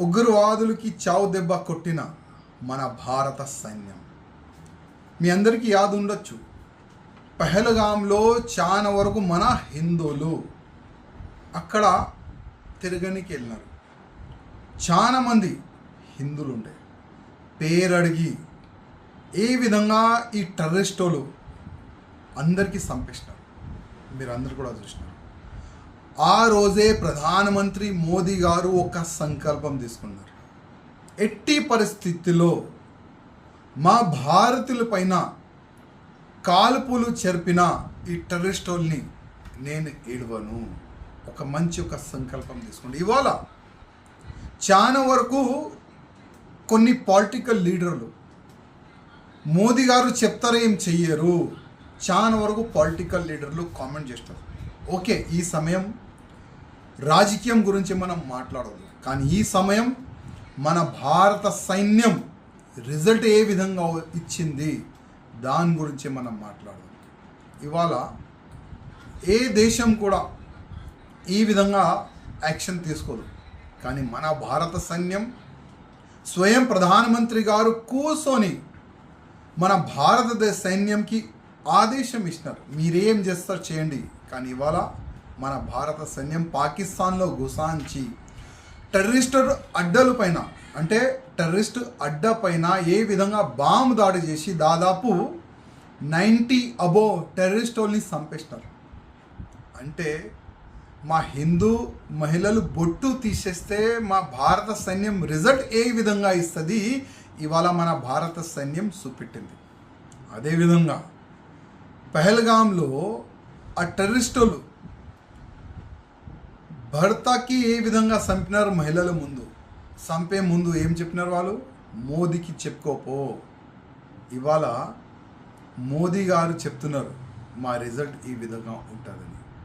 ఉగ్రవాదులకి చావు దెబ్బ కొట్టిన మన భారత సైన్యం. మీ అందరికీ యాद ఉండొచ్చు, పహల్గామ్లో చాలా వరకు మన హిందువులు అక్కడ తిరగనికి వెళ్ళినారు. చాలా మంది హిందువులు ఉండే పేరడిగి ఏ విధంగా ఈ టెర్రరిస్టులు అందరికీ చంపేసినారు. మీరు అందరు కూడా చూసినారు. ఆ రోజే ప్రధానమంత్రి మోదీ గారు ఒక సంకల్పం తీసుకున్నారు. ఎట్టి పరిస్థితుల్లో మా భారతీయుల పైన కాల్పులు జరిపిన ఈ టెర్రరిస్టుల్ని నేను ఏడవను. ఒక సంకల్పం తీసుకోండి. ఇవాళ చాలా వరకు కొన్ని పొలిటికల్ లీడర్లు మోదీ గారు చెప్తారో ఏం చెయ్యరు. చాలా వరకు పొలిటికల్ లీడర్లు కామెంట్ చేస్తారు. ఓకే, ఈ సమయం రాజకీయం గురించి మనం మాట్లాడదు, కానీ ఈ సమయం మన భారత సైన్యం రిజల్ట్ ఏ విధంగా ఇచ్చింది దాని గురించి మనం మాట్లాడదాం. ఇవాళ ఏ దేశం కూడా ఈ విధంగా యాక్షన్ తీసుకోదు, కానీ మన భారత సైన్యం స్వయం ప్రధానమంత్రి గారు కూర్చొని మన భారతదేశ సైన్యంకి ఆదేశం ఇచ్చినారు, మీరేం చేస్తారు చేయండి. కానీ ఇవాళ మన భారత సైన్యం పాకిస్తాన్లో గుసాంచి టెర్రరిస్ట్ అడ్డల పైన, అంటే టెర్రరిస్ట్ అడ్డ పైన ఏ విధంగా బాంబు దాడి చేసి దాదాపు 90 అబోవ్ టెర్రరిస్టుల్ని చంపేసినారు. అంటే మా హిందూ మహిళలు బొట్టు తీసేస్తే మా భారత సైన్యం రిజల్ట్ ఏ విధంగా ఇస్తుంది ఇవాళ మన భారత సైన్యం చూపెట్టింది. అదేవిధంగా పహల్గామ్లో ఆ టెర్రరిస్టులు భర్తకి ఏ విధంగా చంపినారు మహిళల ముందు, చంపే ముందు ఏం చెప్పినారు వాళ్ళు, మోదీకి చెప్పుకోపో. ఇవాళ మోదీ గారు చెప్తున్నారు మా రిజల్ట్ ఈ విధంగా ఉంటుందని.